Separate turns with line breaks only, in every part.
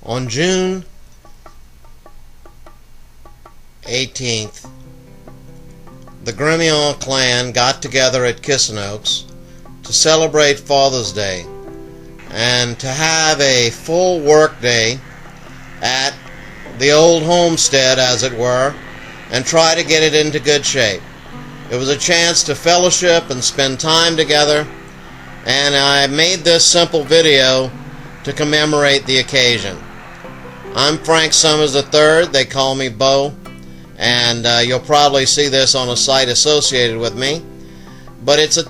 On June 18th, the Gremillion clan got together at Kisinoaks to celebrate Father's Day and to have a full work day at the old homestead, as it were, and try to get it into good shape. It was a chance to fellowship and spend time together, and I made this simple video to commemorate the occasion. I'm Frank Summers III, they call me Bo, and you'll probably see this on a site associated with me, but it's an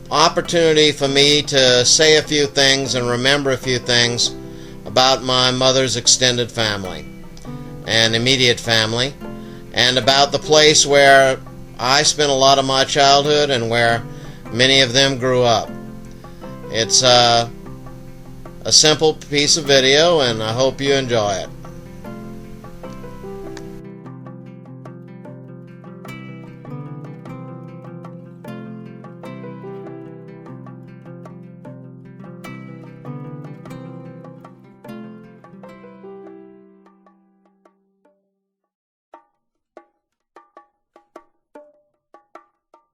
opportunity for me to say a few things and remember a few things about my mother's extended family and immediate family, and about the place where I spent a lot of my childhood and where many of them grew up. It's a simple piece of video, and I hope you enjoy it.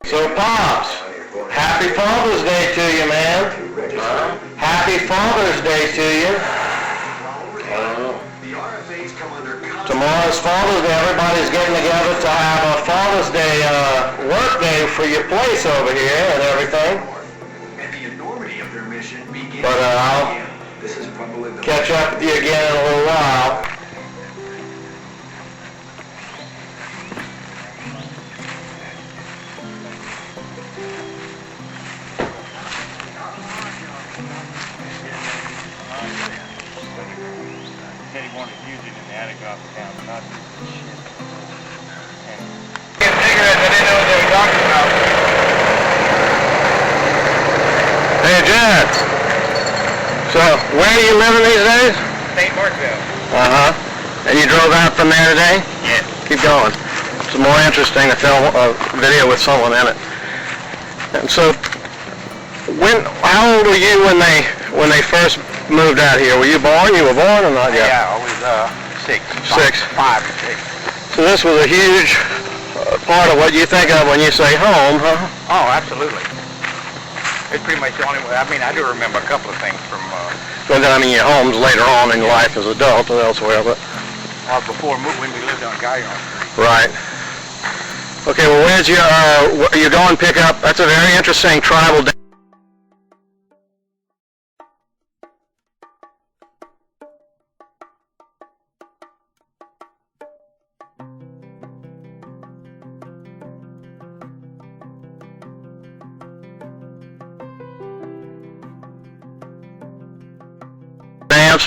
So, Pops, happy Father's Day to you, man. Happy Father's Day to you. Tomorrow's Father's Day. Everybody's getting together to have a Father's Day work day for your place over here and everything. But I'll catch up with you again in a little while.
Said he wanted to use it in the attic off the town, but not shit.
Get cigarettes, I didn't know what they were talking about. Hey, Jed. So, where are you living these days?
St. Markville.
Uh-huh. And you drove out from there today?
Yes.
Keep going. It's more interesting to film a video with someone in it. And so, how old were you when they first moved out here? Were you born? You were born or not yet?
Yeah, I was 6. 5 or 6.
So this was a huge part of what you think of when you say home, huh?
Oh, absolutely. It's pretty much the only way. I mean, I do remember a couple of things from...
Well, I mean, your homes later on in life as adult and elsewhere, but...
before when we lived on Gremillion Street.
Right. Okay, well, where's your... you go and pick up... That's a very interesting tribal...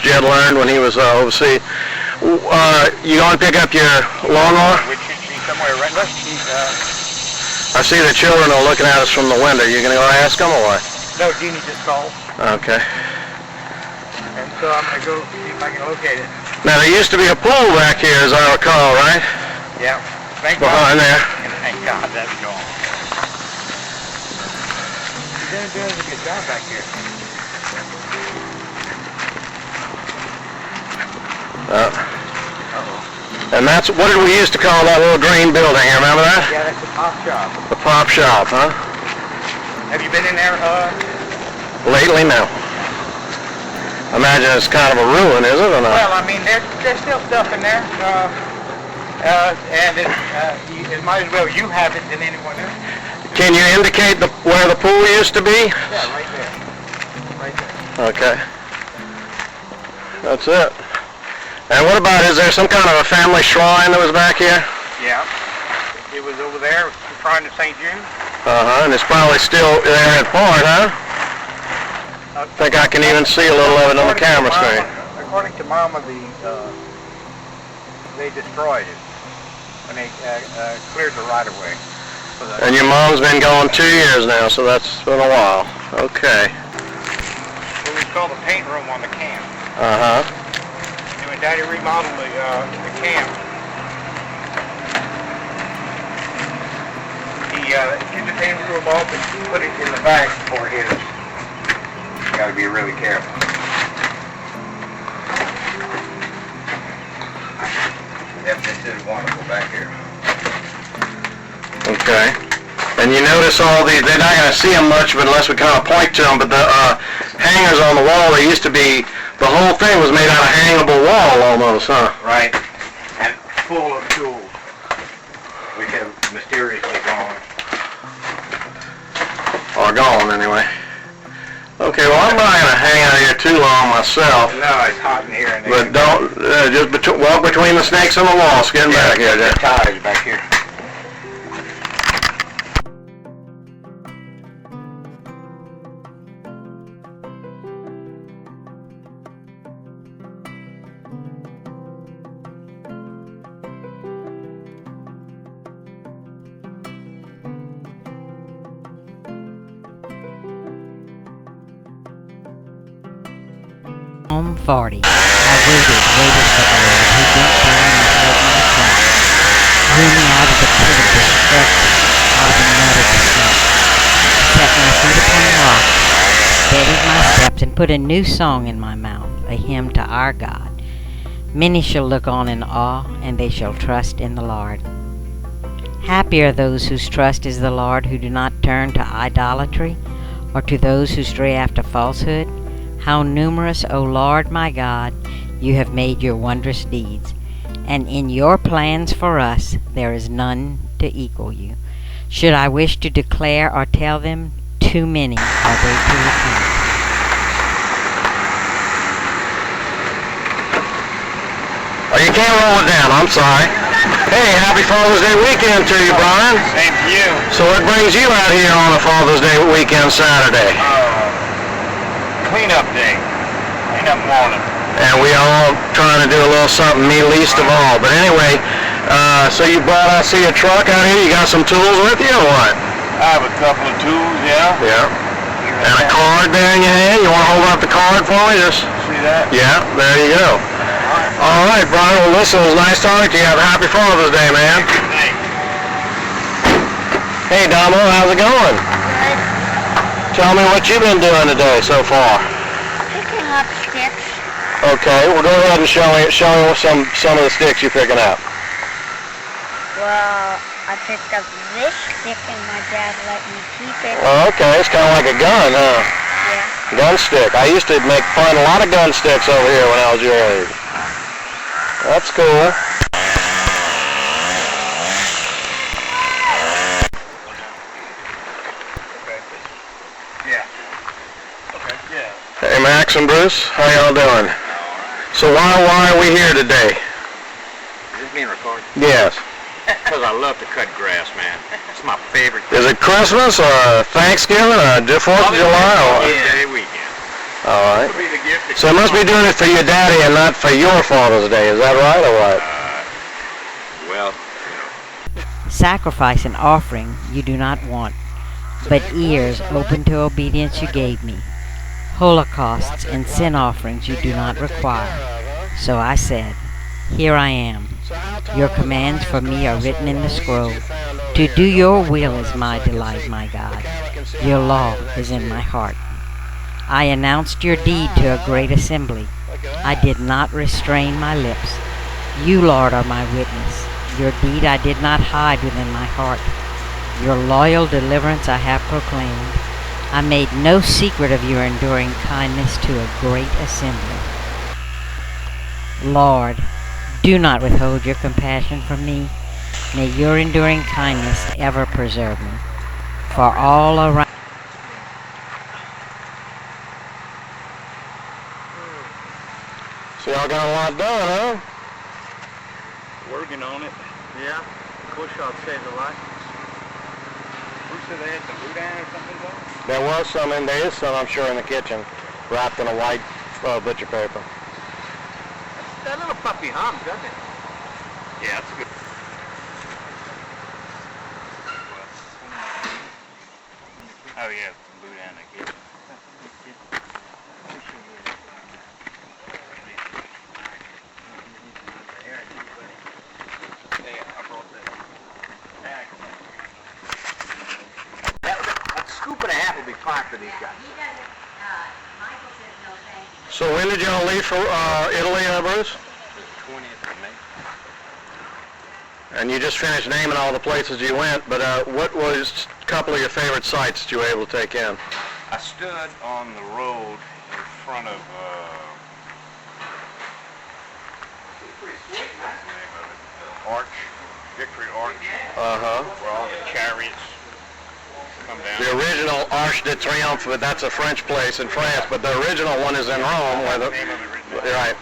Jed learned when he was overseas. You going to pick up your lawnmower?
Which she's somewhere right. Look,
I see the children are looking at us from the window. You going to go ask them or what?
No, Jeannie just called.
Okay.
And so I'm going to go see if I can locate it.
Now there used to be a pool back here, as I recall, right?
Yeah. Thank
Behind
God.
there.
And thank God that's gone. He's doing a good job back here.
And that's, what did we used to call that little green building here, remember that?
Yeah, that's the pop shop.
The pop shop, huh?
Have you been in there,
Lately, no. I imagine it's kind of a ruin, is it, or not?
Well, I mean, there's still stuff in there, and it might as well you have it than anyone else.
Can you indicate where the pool used to be?
Yeah, right there. Right there.
Okay. That's it. And what about, is there some kind of a family shrine that was back here?
Yeah. It was over there, the shrine of St. Jude.
Uh-huh, and it's probably still there in part, huh? I think I can even see a little of it on the camera screen.
According to Mama, they destroyed it when they cleared the right-of-way.
And your mom's been gone 2 years now, so that's been a while. Okay.
It was called the paint room on the camp.
Uh-huh.
And when Daddy remodeled the camp, he took the paint room off and put it in the back for his. You gotta be really careful.
Okay. And you notice all these, they're not going to see them much unless we kind of point to them, but the hangers on the wall, they used to be, the whole thing was made out of hangable wall almost, huh?
Right. And full of tools, which have mysteriously gone.
Or gone, anyway. Okay, well, I'm not going to hang out here too long myself.
No, it's hot in here. And
But don't, just walk between the snakes and the walls. Getting back here,
the
Jeff.
ties back here.
Home 40. I waited for the Lord who bent down and heard my cry, drew me out of the pit of destruction, out of the mud of the sea, set my feet upon rocks, steadied my steps, and put a new song in my mouth, a hymn to our God. Many shall look on in awe, and they shall trust in the Lord. Happy are those whose trust is the Lord, who do not turn to idolatry, or to those who stray after falsehood. How numerous, O Lord my God, you have made your wondrous deeds, and in your plans for us there is none to equal you. Should I wish to declare or tell them, too many are they to repeat.
Oh, you can't roll it down, I'm sorry. Hey, happy Father's Day weekend to you, Brian.
Same to you.
So what brings you out here on a Father's Day weekend Saturday?
Cleanup day. Cleanup morning.
And we all trying to do a little something, me least of all. But anyway, so you brought, I see a truck out here. You got some tools with you or what?
I have a couple of tools, yeah.
Yeah. And a card there in your hand. You want to hold up the card for me? Just,
See that?
yeah, there you go. All right, Brian. Well, listen, it was nice talking to you. Have a happy Father's Day, man.
Thanks.
Hey, Damo, how's it going? Tell me what you've been doing today so far.
Picking up sticks.
Okay, well go ahead and show me some of the sticks you're picking up.
Well, I picked up this stick and my dad let me keep it.
Oh, okay, it's kind of like a gun, huh?
Yeah.
Gun stick. I used to find a lot of gun sticks over here when I was your age. That's cool. Hey, Max and Bruce, how y'all doing? So why are we here today?
Is this being recorded?
Yes.
Because I love to cut grass, man. It's my favorite.
Is it Christmas or Thanksgiving or 4th of July? Or?
Day weekend.
All right.
It'll be the gift.
So it must be doing it for your daddy and not for your Father's Day. Is that right or what?
Well,
Sacrifice and offering you do not want, but ears open to obedience you gave me. Holocausts and sin offerings you do not require. So I said, here I am. Your commands for me are written in the scroll. To do your will is my delight, my God. Your law is in my heart. I announced your deed to a great assembly. I did not restrain my lips. You, Lord, are my witness. Your deed I did not hide within my heart. Your loyal deliverance I have proclaimed. I made no secret of your enduring kindness to a great assembly. Lord, do not withhold your compassion from me. May your enduring kindness ever preserve me. For all around.
So y'all got a lot done, huh?
working on it. Yeah. Bush hog saved a lot. Who said they had some boudin or something though?
There was some, and there is some, I'm sure, in the kitchen, wrapped in a white butcher paper.
That little puppy hums, doesn't it? Yeah, that's good. Oh yeah, boudin in the kitchen. A scoop and a half will be fine for these guys.
So when did y'all leave for Italy, Bruce?
20th of May.
And you just finished naming all the places you went, but what was a couple of your favorite sites that you were able to take in?
I stood on the road in front of, what's the name of it? Arch, Victory Arch, where all the chariots come down.
The original Arch de Triomphe, but that's a French place in France, but the original one is in Rome. Where the
name of it written down.
Right.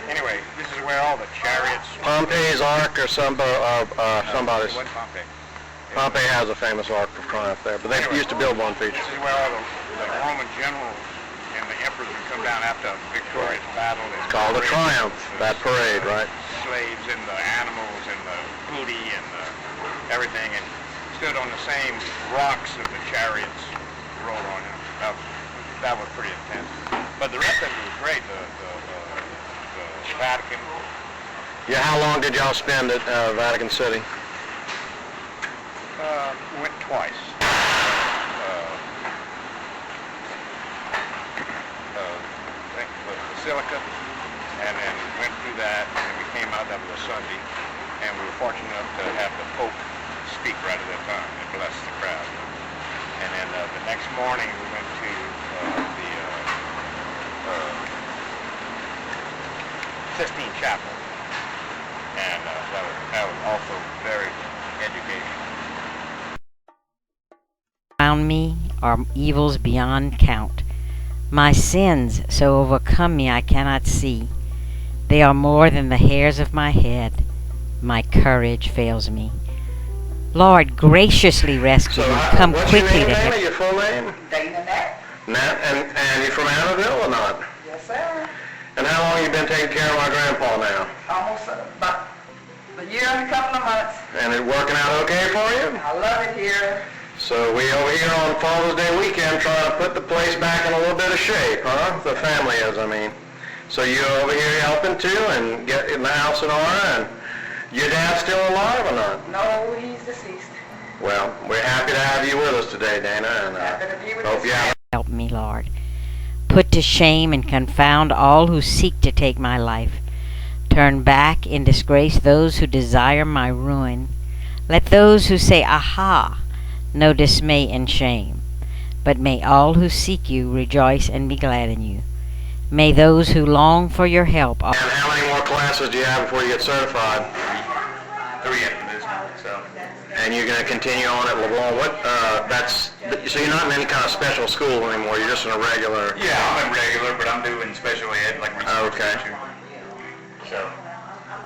Anyway, this is where all the chariots.
Pompey's Arc or somebody's.
It wasn't Pompey.
Pompey has a famous Arc of Triumph there, but they used to build one feature.
This is where all the Roman generals and the emperors would come down after a victorious battle.
It's called a triumph, that parade, right?
Slaves and the animals and the booty and the everything, and stood on the same rocks of the chariots rolled on him. That was pretty intense. But the rest of it was great. The Vatican.
Yeah, how long did y'all spend at Vatican City?
Went twice. The Basilica, and then went through that, and then we came out. That was a Sunday, and we were fortunate enough to have the Pope speak right at that time and bless the crowd. And then the next morning we went to the Sistine Chapel, and that was also very educational.
Around me are evils beyond count. My sins so overcome me I cannot see. They are more than the hairs of my head. My courage fails me. Lord, graciously rescue me. Come quickly to
help.
help.
Your full name?
Dana Nat.
Nat, and you from Annabelle or not?
Yes, sir.
And how long you been taking care of my grandpa now?
Almost about a year and a couple of months.
And it working out okay for you?
I love it here.
So we over here on Father's Day weekend trying to put the place back in a little bit of shape, huh? The family is, I mean. So you over here helping too and getting the house in order, and your dad's still alive or not?
No, he's deceased.
Well, we're happy to have you with us today, Dana, and
Happy to be with
hope
you.
you have
Help me, Lord. Put to shame and confound all who seek to take my life. Turn back in disgrace those who desire my ruin. Let those who say, aha, know dismay and shame. But may all who seek you rejoice and be glad in you. May those who long for your help.
And how many more classes do you have before you get certified?
3 after this one, so.
And you're going to continue on at LeBlanc. So you're not in any kind of special school anymore. You're just in a regular.
Yeah, I'm a regular, but I'm doing special ed, like research
Okay.
teacher. So,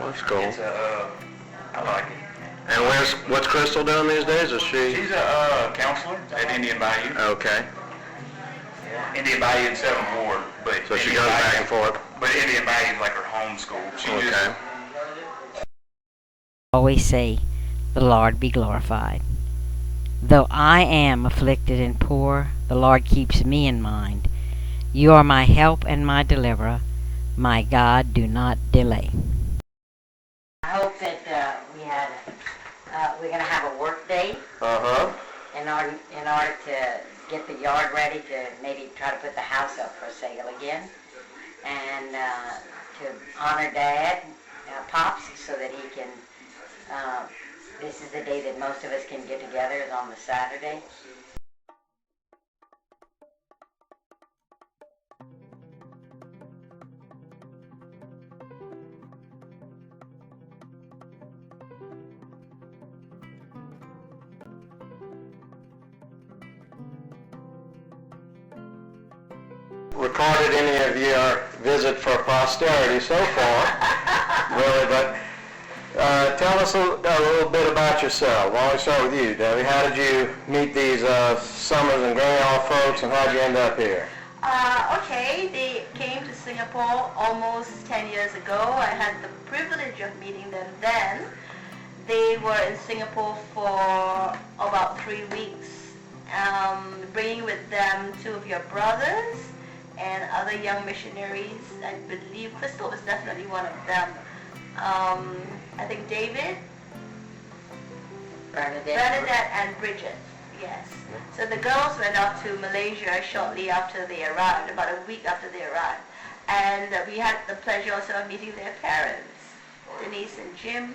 That's cool.
it's I like it.
And what's Crystal doing these days? Is she?
She's a counselor at Indian Bayou.
Okay.
Indian Bayou and 7th Ward, but
So she
Indian
goes
Bayou-
back and forth.
But Indian Bayou is like her home school. She
Okay.
just
Always say, the Lord be glorified. Though I am afflicted and poor, the Lord keeps me in mind. You are my help and my deliverer. My God, do not delay.
I hope that we're going to have a work day
Uh-huh.
in order to get the yard ready to maybe try to put the house up for sale again, and to honor Dad, Pops, so that he can, this is the day that most of us can get together, is on the Saturday.
Recorded any of your visit for posterity so far, really, but tell us a little bit about yourself. Why don't we start with you, Debbie? How did you meet these Summers and Gremillion folks, and how'd you end up here?
Okay, they came to Singapore almost 10 years ago. I had the privilege of meeting them then. They were in Singapore for about 3 weeks, bringing with them 2 of your brothers and other young missionaries. I believe Crystal was definitely one of them. I think David, Bernadette and Bridget, yes. So the girls went off to Malaysia shortly after they arrived, about a week after they arrived. And we had the pleasure also of meeting their parents, Denise and Jim.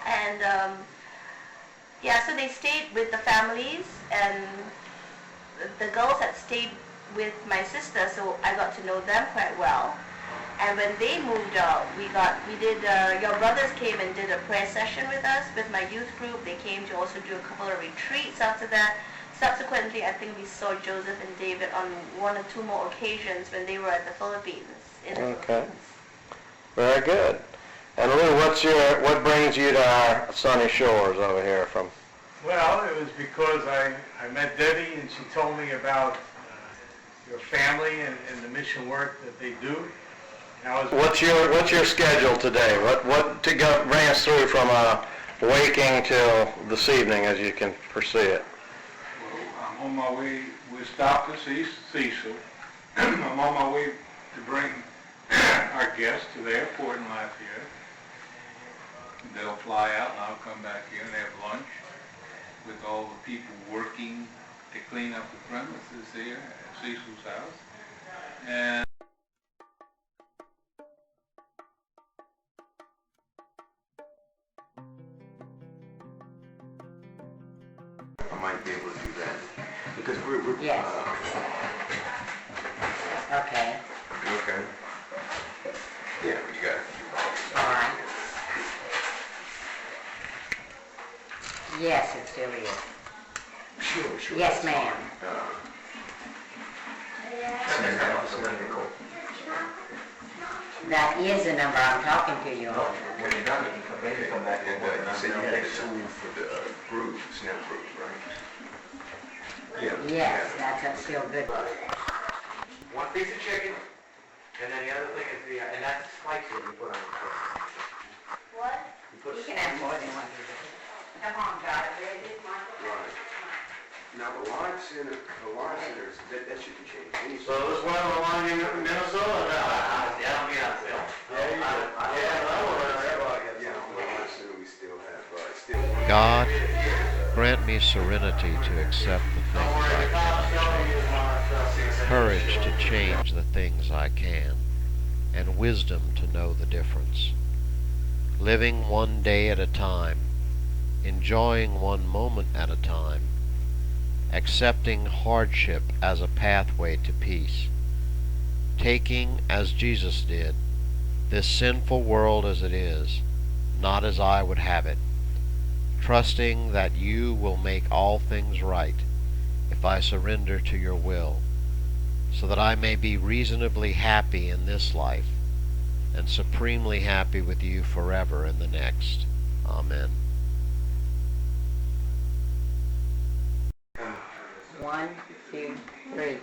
And yeah, so they stayed with the families, and the girls had stayed with my sister, so I got to know them quite well. And when they moved out, your brothers came and did a prayer session with us, with my youth group. They came to also do a couple of retreats after that. Subsequently, I think we saw Joseph and David on 1 or 2 more occasions when they were at the Philippines.
Okay. Very good. And Lou, what brings you to our sunny shores over here from?
Well, it was because I met Debbie and she told me about your family and the mission work that they do.
What's your schedule today? What to bring us through from waking till this evening, as you can foresee it?
Well, I'm on my way. We stopped at Cecil. I'm on my way to bring our guests to the airport in Lafayette. They'll fly out and I'll come back here and have lunch with all the people working to clean up the premises here at Cecil's house. And
I might be able to do that because we're
Yes. Okay.
Okay. Yeah, you got it.
All right. Yes, it still is.
Sure.
Yes, ma'am. That is the number I'm talking to you on.
When you're done, you can come in and come back and you said you had a tool for the grooves, snap grooves, right? Yeah.
Yes, that's still good.
One piece of chicken, and then the other thing is and that's the spikes that you put on the chicken.
What?
You put
You can have more than one. Come on, God, it is my...
Right. Now the line center, that shouldn't change.
So this one on the line in Minnesota?
Yeah, I'll be honest.
God, grant me serenity to accept the things I cannot change, courage to change the things I can, and wisdom to know the difference. Living one day at a time, enjoying one moment at a time, accepting hardship as a pathway to peace, taking, as Jesus did, this sinful world as it is, not as I would have it, trusting that you will make all things right if I surrender to your will, so that I may be reasonably happy in this life and supremely happy with you forever in the next. Amen.
1, 2, 3.